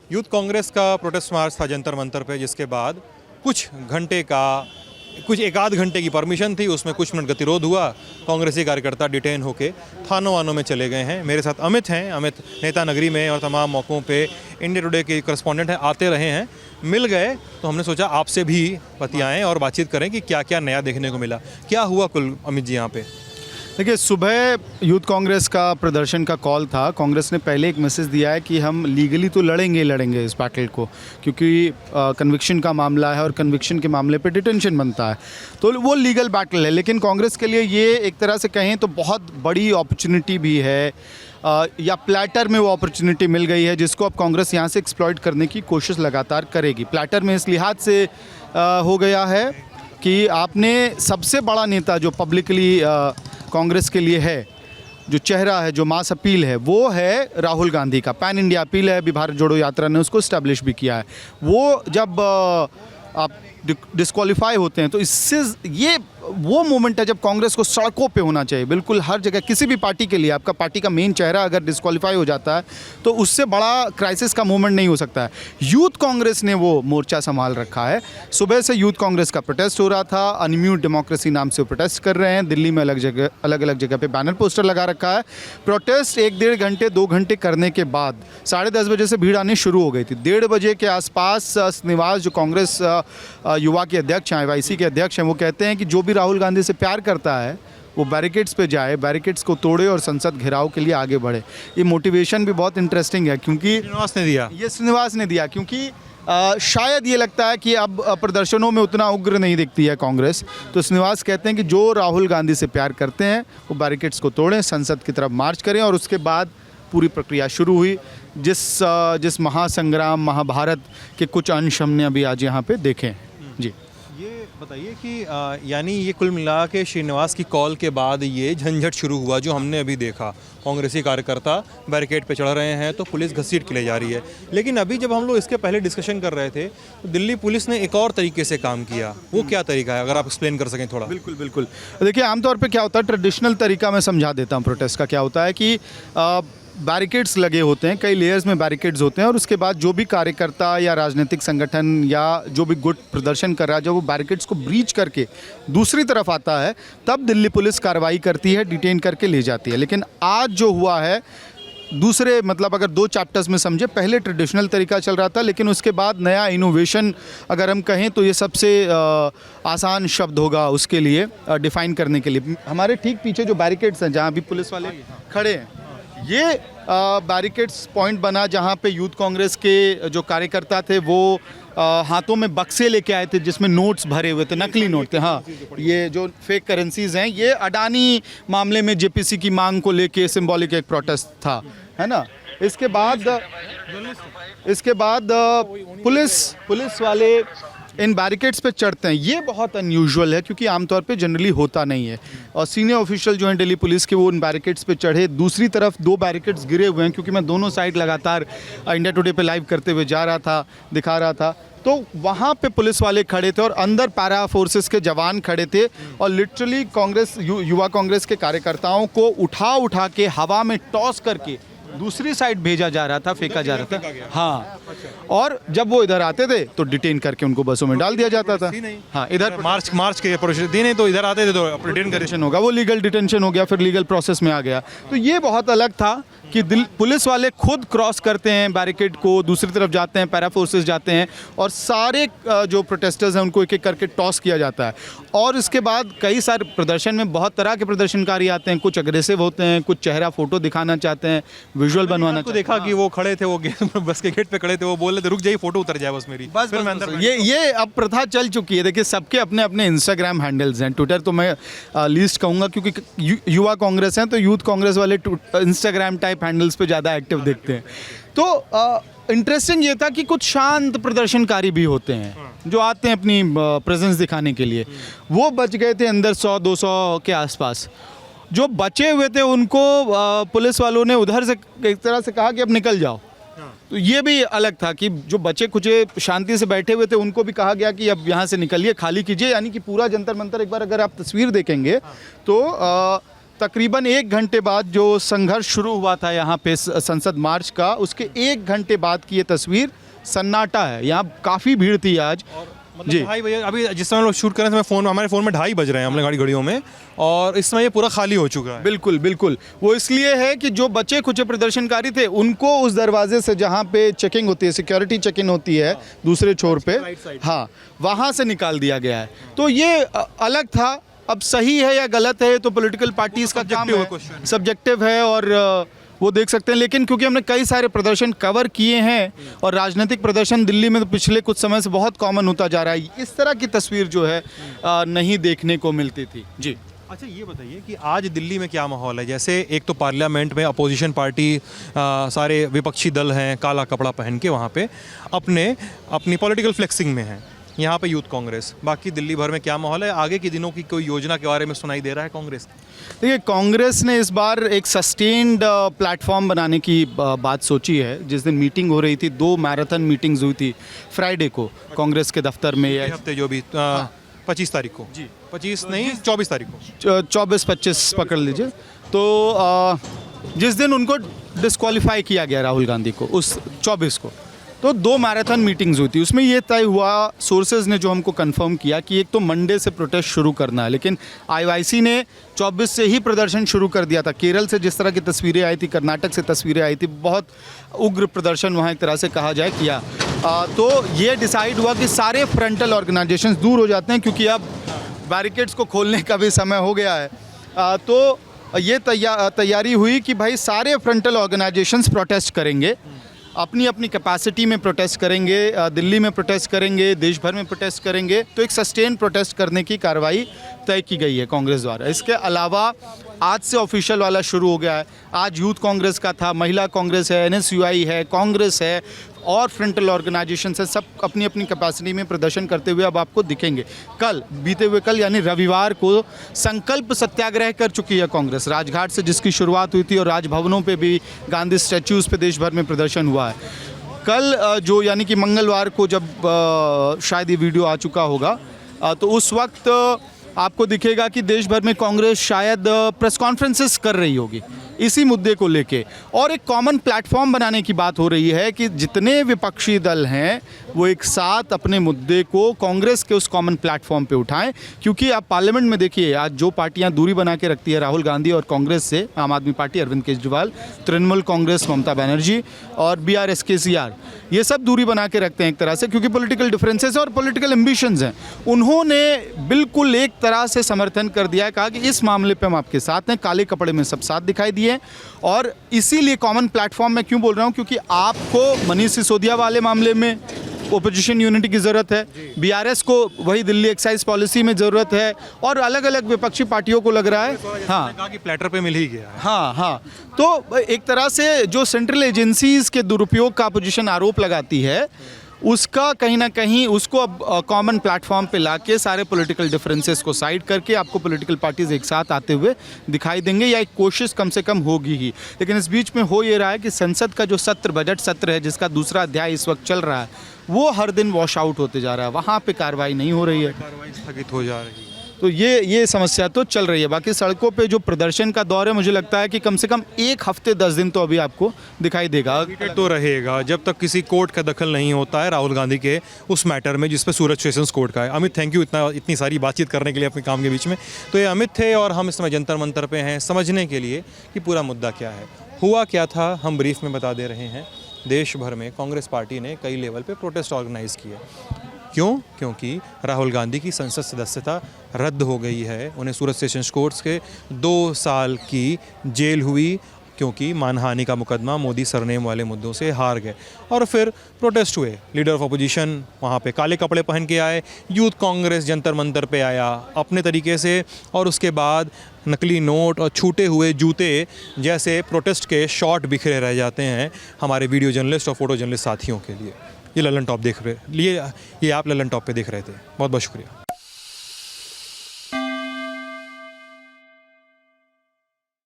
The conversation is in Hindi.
यूथ कांग्रेस का प्रोटेस्ट मार्च था जंतर मंतर पे, जिसके बाद कुछ एक आध घंटे की परमिशन थी, उसमें कुछ मिनट गतिरोध हुआ। कांग्रेसी कार्यकर्ता डिटेन होके थानों वानों में चले गए हैं। मेरे साथ अमित हैं। अमित नेता नगरी में और तमाम मौक़ों पे इंडिया टुडे के करस्पॉन्डेंट हैं, आते रहे हैं, मिल गए तो हमने सोचा आपसे भी बतियाएं और बातचीत करें कि क्या क्या नया देखने को मिला, क्या हुआ कुल अमित जी यहाँ पे। देखिए, सुबह यूथ कांग्रेस का प्रदर्शन का कॉल था। कांग्रेस ने पहले एक मैसेज दिया है कि हम लीगली तो लड़ेंगे इस बैटल को, क्योंकि कन्विक्शन का मामला है और कन्विक्शन के मामले पे डिटेंशन बनता है, तो वो लीगल बैटल है। लेकिन कांग्रेस के लिए ये एक तरह से कहें तो बहुत बड़ी अपॉर्चुनिटी भी है, या प्लेटर में वो अपॉर्चुनिटी मिल गई है जिसको अब कांग्रेस यहाँ से एक्सप्लॉइट करने की कोशिश लगातार करेगी। प्लेटर में इस लिहाज से हो गया है कि आपने सबसे बड़ा नेता जो पब्लिकली कांग्रेस के लिए है, जो चेहरा है, जो मास अपील है, वो है राहुल गांधी का। पैन इंडिया अपील है, अभी भारत जोड़ो यात्रा ने उसको इस्टेब्लिश भी किया है। वो जब आप डिस्क्वालीफाई होते हैं तो इससे ये वो मोमेंट है जब कांग्रेस को सड़कों पे होना चाहिए, बिल्कुल हर जगह। किसी भी पार्टी के लिए आपका पार्टी का मेन चेहरा अगर डिस्क्वालीफाई हो जाता है तो उससे बड़ा क्राइसिस का मोमेंट नहीं हो सकता है। यूथ कांग्रेस ने वो मोर्चा संभाल रखा है। सुबह से यूथ कांग्रेस का प्रोटेस्ट हो रहा था, अनम्यूट डेमोक्रेसी नाम से प्रोटेस्ट कर रहे हैं। दिल्ली में अलग अलग जगह पे बैनर पोस्टर लगा रखा है। प्रोटेस्ट 1-1.5 घंटे 2 घंटे करने के बाद 10:30 बजे से भीड़ आनी शुरू हो गई थी। 1:30 बजे के आसपास श्रीनिवास, जो कांग्रेस युवा के अध्यक्ष हैं, IYC के अध्यक्ष हैं, वो कहते हैं कि जो भी राहुल गांधी से प्यार करता है वो बैरिकेड्स पे जाए, बैरिकेड्स को तोड़े और संसद घेराव के लिए आगे बढ़े। ये मोटिवेशन भी बहुत इंटरेस्टिंग है, क्योंकि श्रीनिवास ने दिया क्योंकि शायद ये लगता है कि अब प्रदर्शनों में उतना उग्र नहीं दिखती है कांग्रेस, तो श्रीनिवास कहते हैं कि जो राहुल गांधी से प्यार करते हैं वो बैरिकेड्स को तोड़ें, संसद की तरफ मार्च करें। और उसके बाद पूरी प्रक्रिया शुरू हुई, जिस महासंग्राम महाभारत के कुछ अंश हमने अभी आज यहाँ पे देखे। जी, ये बताइए कि यानी ये कुल मिला के श्रीनिवास की कॉल के बाद ये झंझट शुरू हुआ जो हमने अभी देखा। कांग्रेसी कार्यकर्ता बैरिकेड पे चढ़ रहे हैं तो पुलिस घसीट के ले जा रही है। लेकिन अभी जब हम लोग इसके पहले डिस्कशन कर रहे थे तो दिल्ली पुलिस ने एक और तरीके से काम किया। वो क्या तरीका है, अगर आप एक्सप्लेन कर सकें थोड़ा। बिल्कुल। देखिए, आमतौर पे क्या होता है, ट्रेडिशनल तरीका मैं समझा देता हूँ प्रोटेस्ट का। क्या होता है कि बैरिकेड्स लगे होते हैं, कई लेयर्स में बैरिकेड्स होते हैं, और उसके बाद जो भी कार्यकर्ता या राजनीतिक संगठन या जो भी गुट प्रदर्शन कर रहा है, जब वो बैरिकेड्स को ब्रीच करके दूसरी तरफ आता है तब दिल्ली पुलिस कार्रवाई करती है, डिटेन करके ले जाती है। लेकिन आज जो हुआ है दूसरे, मतलब अगर 2 चैप्टर्स में समझे, पहले ट्रेडिशनल तरीका चल रहा था, लेकिन उसके बाद नया इनोवेशन अगर हम कहें तो ये सबसे आसान शब्द होगा उसके लिए डिफ़ाइन करने के लिए। हमारे ठीक पीछे जो बैरिकेड्स हैं, जहाँ अभी पुलिस वाले खड़े हैं, ये बैरिकेड्स पॉइंट बना जहाँ पे यूथ कांग्रेस के जो कार्यकर्ता थे वो हाथों में बक्से लेके आए थे जिसमें नोट्स भरे हुए थे, नकली नोट थे। हाँ, ये जो फेक करेंसीज हैं, ये अडानी मामले में JPC की मांग को लेके सिंबॉलिक एक प्रोटेस्ट था, है ना। इसके बाद पुलिस वाले इन बैरिकेड्स पे चढ़ते हैं। ये बहुत अनयूजुअल है क्योंकि आमतौर पे जनरली होता नहीं है। और सीनियर ऑफिशियल जो हैं दिल्ली पुलिस के, वो इन बैरिकेड्स पे चढ़े। दूसरी तरफ 2 बैरिकेड्स गिरे हुए हैं, क्योंकि मैं दोनों साइड लगातार इंडिया टुडे पे लाइव करते हुए जा रहा था, दिखा रहा था, तो वहाँ पे पुलिस वाले खड़े थे और अंदर पैरा फोर्सेस के जवान खड़े थे। और लिटरली कांग्रेस युवा कांग्रेस के कार्यकर्ताओं को उठा के हवा में टॉस करके दूसरी साइड भेजा जा रहा था, फेंका जा रहा था। हाँ, और जब वो इधर आते थे तो डिटेन करके उनको बसों में डाल दिया जाता था। हाँ, इधर मार्च के प्रोसेस नहीं, तो इधर आते थे तो डिटेन होगा, वो लीगल डिटेंशन हो गया, फिर लीगल प्रोसेस में आ गया। तो ये बहुत अलग था कि पुलिस वाले खुद क्रॉस करते हैं बैरिकेड को, दूसरी तरफ जाते हैं, पैरा फोर्सेस जाते हैं, और सारे जो प्रोटेस्टर्स हैं उनको एक करके टॉस किया जाता है। और इसके बाद कई सारे प्रदर्शन में बहुत तरह के प्रदर्शनकारी आते हैं, कुछ अग्रेसिव होते हैं, कुछ चेहरा फोटो दिखाना चाहते हैं, विजुअल बनवाना। तो देखा कि वो खड़े थे, वो बस के गेट पे खड़े थे, वो बोल रहे थे रुक जाइए, फोटो उतर जाए बस मेरी। बस ये अब प्रथा चल चुकी है। देखिए, सबके अपने अपने इंस्टाग्राम हैंडल्स हैं। ट्विटर तो मैं लीस्ट कहूँगा, क्योंकि युवा कांग्रेस हैं तो यूथ कांग्रेस वाले इंस्टाग्राम टाइप हैंडल्स पे ज़्यादा एक्टिव दिखते हैं। तो इंटरेस्टिंग ये था कि कुछ शांत प्रदर्शनकारी भी होते हैं जो आते हैं अपनी प्रेजेंस दिखाने के लिए। वो बच गए थे अंदर 100-200 के आसपास। जो बचे हुए थे उनको पुलिस वालों ने उधर से एक तरह से कहा कि अब निकल जाओ। तो ये भी अलग था कि जो बचे कुचे शांति से बैठे हुए थे उनको भी कहा गया कि अब यहाँ से निकलिए, खाली कीजिए। यानी कि पूरा जंतर मंतर एक बार अगर आप तस्वीर देखेंगे तो तकरीबन 1 घंटे बाद जो संघर्ष शुरू हुआ था यहाँ पे संसद मार्च का, उसके 1 घंटे बाद की ये तस्वीर, सन्नाटा है। यहाँ काफ़ी भीड़ थी आज। मतलब 2:30 बजे, अभी जिस समय लोग शूट कर रहे थे, हमारे फ़ोन में 2:30 बज रहे हैं हमने घड़ियों में, और इस समय ये पूरा खाली हो चुका है। बिल्कुल बिल्कुल, वो इसलिए है कि जो बचे खुचे प्रदर्शनकारी थे उनको उस दरवाजे से, जहाँ पे चेकिंग होती है, सिक्योरिटी चेकिंग होती है दूसरे छोर पे, हाँ, वहाँ से निकाल दिया गया है। तो ये अलग था। अब सही है या गलत है तो पॉलिटिकल पार्टीज का काम है, सब्जेक्टिव है, और वो देख सकते हैं। लेकिन क्योंकि हमने कई सारे प्रदर्शन कवर किए हैं और राजनीतिक प्रदर्शन दिल्ली में तो पिछले कुछ समय से बहुत कॉमन होता जा रहा है, इस तरह की तस्वीर जो है नहीं देखने को मिलती थी। जी, अच्छा, ये बताइए कि आज दिल्ली में क्या माहौल है? जैसे एक तो पार्लियामेंट में अपोजिशन पार्टी, सारे विपक्षी दल हैं, काला कपड़ा पहन के वहाँ पे अपनी पॉलिटिकल फ्लेक्सिंग में हैं। यहाँ पे यूथ कांग्रेस, बाकी दिल्ली भर में क्या माहौल है? आगे के दिनों की कोई योजना के बारे में सुनाई दे रहा है कांग्रेस? देखिए, कांग्रेस ने इस बार एक सस्टेन्ड प्लेटफॉर्म बनाने की बात सोची है। जिस दिन मीटिंग हो रही थी, 2 मैराथन मीटिंग्स हुई थी फ्राइडे को कांग्रेस के दफ्तर में। ये हफ्ते जो भी 25 तारीख को, जी 25 नहीं 24 तारीख को, 24-25 पकड़ लीजिए। तो जिस दिन उनको डिस्क्वालीफाई किया गया राहुल गांधी को, उस 24 को, तो 2 मैराथन मीटिंग्स हुई थी। उसमें ये तय हुआ, सोर्सेज ने जो हमको कंफर्म किया, कि एक तो मंडे से प्रोटेस्ट शुरू करना है, लेकिन आईवाईसी ने 24 से ही प्रदर्शन शुरू कर दिया था। केरल से जिस तरह की तस्वीरें आई थी, कर्नाटक से तस्वीरें आई थी, बहुत उग्र प्रदर्शन वहाँ एक तरह से कहा जाए किया। तो ये डिसाइड हुआ कि सारे फ्रंटल ऑर्गेनाइजेशंस दूर हो जाते हैं, क्योंकि अब बैरिकेड्स को खोलने का भी समय हो गया है। तो ये तैयारी हुई कि भाई सारे फ्रंटल ऑर्गेनाइजेशंस प्रोटेस्ट करेंगे, अपनी अपनी कैपेसिटी में प्रोटेस्ट करेंगे, दिल्ली में प्रोटेस्ट करेंगे, देश भर में प्रोटेस्ट करेंगे। तो एक सस्टेन प्रोटेस्ट करने की कार्रवाई तय की गई है कांग्रेस द्वारा। इसके अलावा आज से ऑफिशियल वाला शुरू हो गया है। आज यूथ कांग्रेस का था, महिला कांग्रेस है, NSUI है, कांग्रेस है, और फ्रंटल ऑर्गेनाइजेशन है, सब अपनी अपनी कैपेसिटी में प्रदर्शन करते हुए अब आपको दिखेंगे। बीते हुए कल यानी रविवार को संकल्प सत्याग्रह कर चुकी है कांग्रेस, राजघाट से जिसकी शुरुआत हुई थी, और राजभवनों पे भी, गांधी स्टैच्यूज़ पे देश भर में प्रदर्शन हुआ है। कल जो यानी कि मंगलवार को, जब शायद ये वीडियो आ चुका होगा, तो उस वक्त आपको दिखेगा कि देश भर में कांग्रेस शायद प्रेस कॉन्फ्रेंसेस कर रही होगी इसी मुद्दे को लेके, और एक कॉमन प्लेटफॉर्म बनाने की बात हो रही है कि जितने विपक्षी दल हैं वो एक साथ अपने मुद्दे को कांग्रेस के उस कॉमन प्लेटफॉर्म पे उठाएं। क्योंकि आप पार्लियामेंट में देखिए, आज जो पार्टियां दूरी बना के रखती है राहुल गांधी और कांग्रेस से, आम आदमी पार्टी अरविंद केजरीवाल, तृणमूल कांग्रेस ममता बनर्जी, और BRS KCR, ये सब दूरी बना के रखते हैं एक तरह से, क्योंकि पॉलिटिकल डिफरेंसेस और पॉलिटिकल एम्बिशंस हैं। उन्होंने बिल्कुल एक तरह से समर्थन कर दिया है, कहा कि इस मामले पे हम आपके साथ हैं, काले कपड़े में सब साथ दिखाई दिए। और इसीलिए कॉमन प्लेटफॉर्म में क्यों बोल रहा हूं, क्योंकि आपको मनीष सिसोदिया वाले मामले में ओपोजिशन यूनिटी की ज़रूरत है, BRS को वही दिल्ली एक्साइज पॉलिसी में ज़रूरत है, और अलग अलग विपक्षी पार्टियों को लग रहा है, हाँ, कहा कि प्लेटर पे मिल ही गया है। हाँ, तो एक तरह से जो सेंट्रल एजेंसीज़ के दुरुपयोग का अपोजिशन आरोप लगाती है, उसका कहीं ना कहीं उसको अब कॉमन प्लेटफॉर्म पे लाके सारे पॉलिटिकल डिफरेंसेस को साइड करके आपको पॉलिटिकल पार्टीज एक साथ आते हुए दिखाई देंगे, या एक कोशिश कम से कम होगी ही। लेकिन इस बीच में हो ये रहा है कि संसद का जो सत्र, बजट सत्र है, जिसका दूसरा अध्याय इस वक्त चल रहा है, वो हर दिन वॉश आउट होते जा रहा है, वहाँ पे कार्रवाई नहीं हो रही है, कार्रवाई स्थगित हो जा रही है। तो ये समस्या तो चल रही है। बाकी सड़कों पे जो प्रदर्शन का दौर है, मुझे लगता है कि कम से कम 1 हफ्ते 10 दिन तो अभी आपको दिखाई देगा, तो रहेगा, जब तक किसी कोर्ट का दखल नहीं होता है राहुल गांधी के उस मैटर में जिस पे सूरत सेशंस कोर्ट का है। अमित, थैंक यू इतनी सारी बातचीत करने के लिए अपने काम के बीच में। तो ये अमित थे, और हम इस समय जंतर मंतर पे हैं समझने के लिए कि पूरा मुद्दा क्या है, हुआ क्या था, हम ब्रीफ में बता दे रहे हैं। देश भर में कांग्रेस पार्टी ने कई लेवल पे प्रोटेस्ट ऑर्गेनाइज किए। क्यों? क्योंकि राहुल गांधी की संसद सदस्यता रद्द हो गई है, उन्हें सूरत सेशंस कोर्ट के 2 साल की जेल हुई, क्योंकि मानहानि का मुकदमा मोदी सरनेम वाले मुद्दों से हार गए। और फिर प्रोटेस्ट हुए, लीडर ऑफ अपोजिशन वहाँ पे काले कपड़े पहन के आए, यूथ कांग्रेस जंतर मंतर पे आया अपने तरीके से, और उसके बाद नकली नोट और छूटे हुए जूते जैसे प्रोटेस्ट के शॉट बिखरे रह जाते हैं हमारे वीडियो जर्नलिस्ट और फोटो जर्नलिस्ट साथियों के लिए। ये ललन टॉप देख रहे, ये आप ललन टॉप पे देख रहे थे। बहुत बहुत शुक्रिया।